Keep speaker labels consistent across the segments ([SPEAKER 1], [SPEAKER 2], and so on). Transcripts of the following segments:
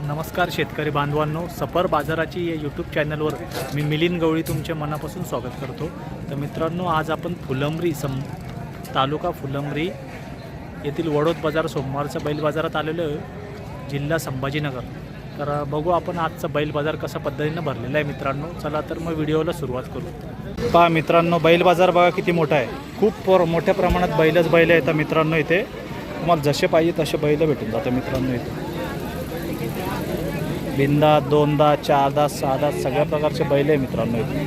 [SPEAKER 1] नमस्कार शेतकरी बांधवांनो, सफर बाजाराची या यूट्यूब चॅनलवर मी मिलिंद गवळी तुमचे मनापासून स्वागत करतो। तर मित्रांनो, आज आपण फुलंब्री तालुका फुलंब्री येथील वडोद बाजार सोमवारचा बैल बाजारात आलेलो आहे, जिल्हा संभाजीनगर। तर बघू आपण आजचा बैल बाजार कशा पद्धतीने भरलेला आहे मित्रांनो। चला तर मग व्हिडिओला सुरुवात करू। पहा मित्रांनो, बैल बाजार बघा किती मोठा आहे। खूप मोठ्या प्रमाणात बैल आहेत मित्रांनो। इथे तुम्हाला जसे पाहिजे तसे बैल भेटून जातात मित्रांनो। इथे बिंदा, दोनदा, चारदा, सहादा सगळ्या प्रकारचे बैल आहे मित्रांनो। इथे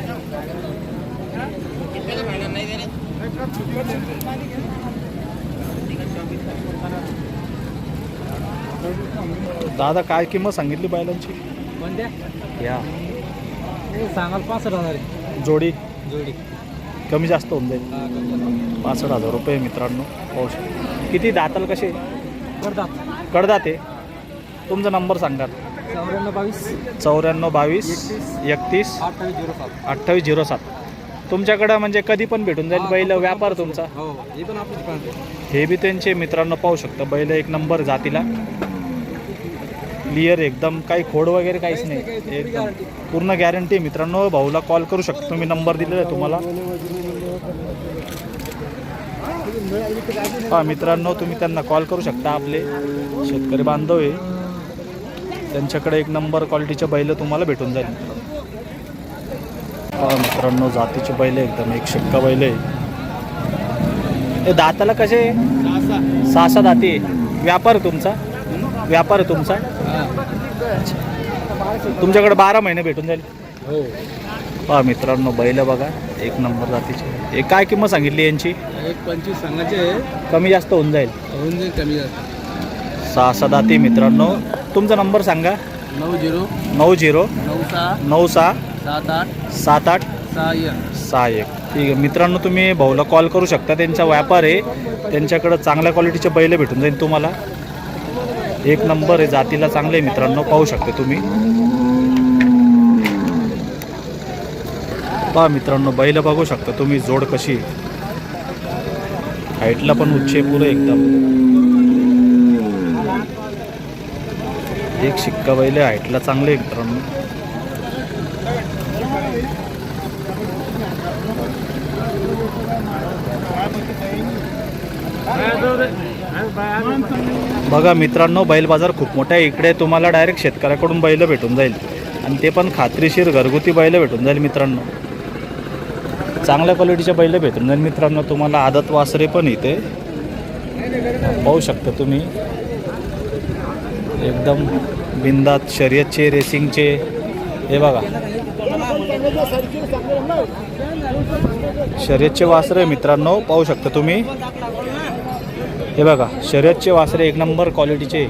[SPEAKER 1] दादा काय किंमत सांगितली बैलांची? या
[SPEAKER 2] सांगाल 65,000
[SPEAKER 1] जोडी
[SPEAKER 2] जोडी
[SPEAKER 1] कमी जास्त होऊन जाईल। 65,000 रुपये मित्रांनो। पाहू शकता किती दाताल कसे
[SPEAKER 2] करतात।
[SPEAKER 1] कडदात आहे। तुमचा नंबर सांगा।
[SPEAKER 2] 94 22
[SPEAKER 1] 31 2807। तुमच्याकडं म्हणजे कधी पण भेटून जाईल बैल। व्यापार तुमचा?
[SPEAKER 2] हो, हे पण आपलं दुकान आहे।
[SPEAKER 1] हे बी त्यांचे मित्रांनो पाहू शकता। बैल एक नंबर जातीला क्लिअर एकदम, काही खोड वगैरे काहीच नाही, एकदम पूर्ण गॅरंटी मित्रांनो। भाऊला कॉल करू शकता तुम्ही, नंबर दिलेला आहे तुम्हाला। हा मित्रांनो, तुम्ही त्यांना कॉल करू शकता। आपले शेतकरी बांधव आहे, त्यांच्याकडे एक नंबर क्वालिटीचे बैल तुम्हाला भेटून जाईल। हा मित्रांनो, जातीचे बैल एकदम एक शिक्का बैल आहे। हे दाताला कसे? 6 दाती। व्यापार तुमचा? व्यापार तुमचा? तुमच्याकडे 12 महिने भेटून जाईल।
[SPEAKER 2] हो।
[SPEAKER 1] हा मित्रांनो, बैल बघा एक नंबर जातीचे। हे काय किंमत सांगितली यांची?
[SPEAKER 2] 1.25 सांगायचे,
[SPEAKER 1] कमी जास्त होऊन जाईल।
[SPEAKER 2] होऊन जाईल कमी जास्त।
[SPEAKER 1] 6 दाती मित्रांनो। तुमचा नंबर सांगा।
[SPEAKER 2] 90
[SPEAKER 1] 90
[SPEAKER 2] 96
[SPEAKER 1] 96
[SPEAKER 2] 78
[SPEAKER 1] 78
[SPEAKER 2] 61
[SPEAKER 1] 61। ठीक आहे मित्रांनो, तुम्ही भाऊला कॉल करू शकता। त्यांचा व्यापार आहे, त्यांच्याकडं चांगल्या क्वालिटीचे बैल भेटून जाईल तुम्हाला। एक नंबर आहे, जातीला चांगले मित्रांनो, पाहू शकता तुम्ही। पहा मित्रांनो, बैल बघू शकता तुम्ही, जोड कशी हाईटला पण उच्च पुरे एकदम एक शिक्का बैल, हाईटला चांगले मित्रांनो। बघा मित्रांनो, बैल बाजार खूप मोठा आहे। इकडे तुम्हाला डायरेक्ट शेतकऱ्याकडून बैल भेटून जाईल, आणि ते पण खात्रीशीर घरगुती बैल भेटून जाईल मित्रांनो। चांगल्या क्वालिटीचे बैल भेटून जाईल मित्रांनो तुम्हाला। आदत वासरे पण इथे पाहू शकता तुम्ही, एकदम बिंदात शर्यतचे, रेसिंगचे। हे बघा शर्यतचे वासरे मित्रांनो, पाहू शकता तुम्ही। हे बघा शर्यतचे वासरे एक नंबर क्वालिटीचे।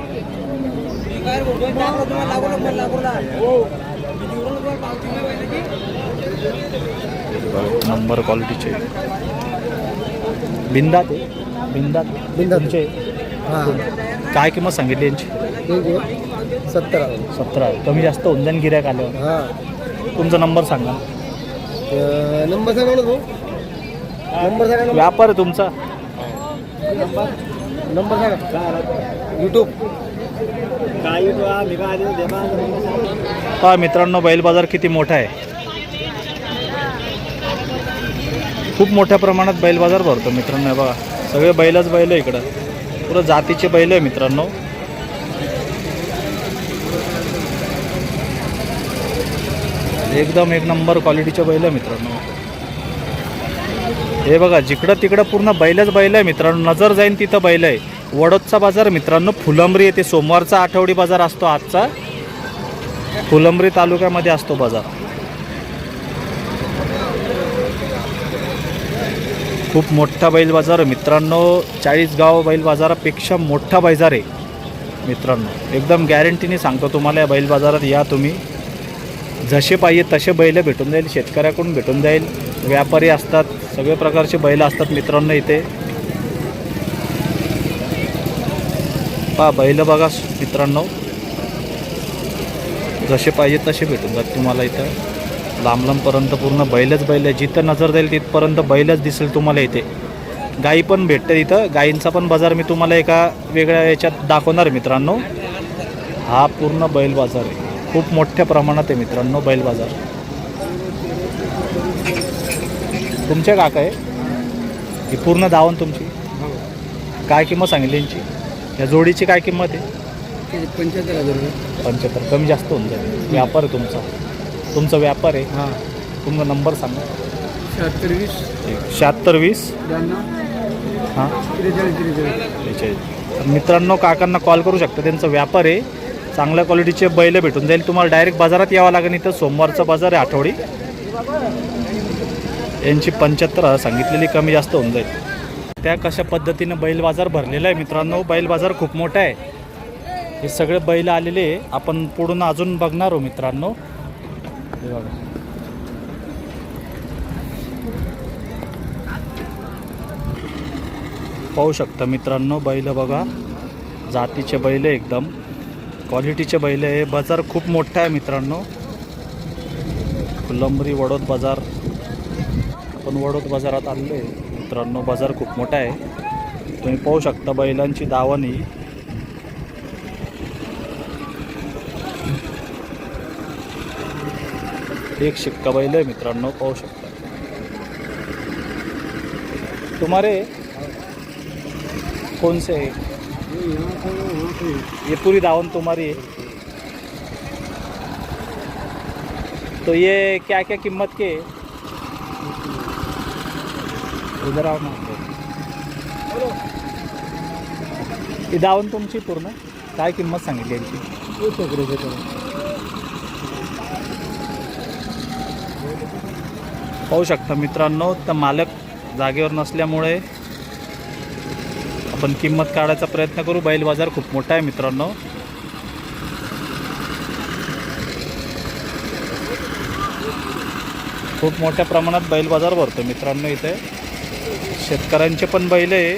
[SPEAKER 1] नंबर क्वालिटीचे बिंदात बिंदाचे। काय किंमत सांगितली यांची? 17 कमी जास्त होऊन जाईल गिऱ्हाईक आल्यावर। तुमचा नंबर सांगा।
[SPEAKER 2] नंबर सांगा ना, नंबर सांगा।
[SPEAKER 1] व्यापार आहे तुमचा?
[SPEAKER 2] नंबर सांगा। यूट्यूब
[SPEAKER 1] हा मित्रांनो, बैल बाजार किती मोठा आहे। खूप मोठ्या प्रमाणात बैल बाजार भरतो मित्रांनो। बघा सगळे बैलच बैल आहे इकडं, पुरं जातीचे बैल आहे मित्रांनो। एकदम एक नंबर क्वालिटीचे बैल आहे मित्रांनो। हे बघा जिकडं तिकडं पूर्ण बैलच बैल आहे मित्रांनो। नजर जाईन तिथं बैल आहे। वडोदचा बाजार मित्रांनो फुलंब्री येथे सोमवारचा आठवडी बाजार असतो। आजचा फुलंब्री तालुक्यामध्ये असतो बाजार। खूप मोठा बैल बाजार मित्रांनो। 40 गाव बैल बाजारापेक्षा मोठा बाजार आहे मित्रांनो। एकदम गॅरंटीने सांगतो तुम्हाला, या बैल बाजारात या तुम्ही, जसे पाहिजे तसे बैल भेटून जाईल। शेतकऱ्याकडून भेटून जाईल, व्यापारी असतात, सगळे प्रकारचे बैल असतात मित्रांनो इथे। पहा बैल बघा मित्रांनो, जसे पाहिजे तसे भेटून जातात तुम्हाला इथं। लांब लांबपर्यंत पूर्ण बैलच बैल आहे। जिथं नजर जाईल तिथपर्यंत बैलच दिसेल तुम्हाला इथे। गाई पण भेटते इथं, गाईंचा पण बाजार मी तुम्हाला एका वेगळ्या याच्यात दाखवणार मित्रांनो। हा पूर्ण बैल बाजार आहे. खूप मोठ्या प्रमाणात आहे मित्रांनो बैल बाजार. तुमच्या काका आहे ही पूर्ण दावण तुमची. काय किंमत सांगितली यांची? या जोडीची काय किंमत आहे?
[SPEAKER 2] 75,000 रुपये.
[SPEAKER 1] 75. कमी जास्त होऊन जाईल. व्यापार आहे तुमचा व्यापार आहे.
[SPEAKER 2] हां.
[SPEAKER 1] तुमचा नंबर सांगा.
[SPEAKER 2] 76
[SPEAKER 1] 76 हां
[SPEAKER 2] 43
[SPEAKER 1] मित्रांनो काकांना कॉल करू शकता. त्यांचा व्यापार आहे. चांगल्या क्वालिटीचे बैल भेटून जाईल तुम्हाला. डायरेक्ट बाजारात यावं लागेल. इथं सोमवारचा बाजार आहे आठवडी. यांची 75 सांगितलेली, कमी जास्त होऊन जाईल. त्या कशा पद्धतीनं बैल बाजार भरलेला आहे मित्रांनो. बैल बाजार खूप मोठा आहे. हे सगळे बैल आलेले आहे. आपण पुढून अजून बघणार आहोत मित्रांनो. हे बघा पाहू शकता मित्रांनो. बैल बघा जातीचे बैल आहे, एकदम क्वालिटीचे बैल आहे. बाजार खूप मोठा आहे मित्रांनो. फुलंब्री वडोद बाजार. आपण वडोद बाजारात आलेलो आहे मित्रांनो. बाजार खूप मोठा आहे. तुम्ही पाहू शकता बैलांची दावणी. एक शिक्का बैल आहे मित्रांनो, पाहू शकता. तुम्हारे कौन से है? ये पूरी दावण तुम्हारी है. तो ये क्या क्या कीमत के है? उधर आओ ना. ही दावण तुमची पूर्ण काय किंमत सांगितली यांची? पाहू शकता मित्रांनो. तर मालक जागेवर नसल्यामुळे आपण किंमत काढायचा प्रयत्न करू. बैल बाजार खूप मोठा आहे मित्रांनो. खूप मोठ्या प्रमाणात बैल बाजार भरतो मित्रांनो. इथे शेतकऱ्यांचे पण बैल आहे.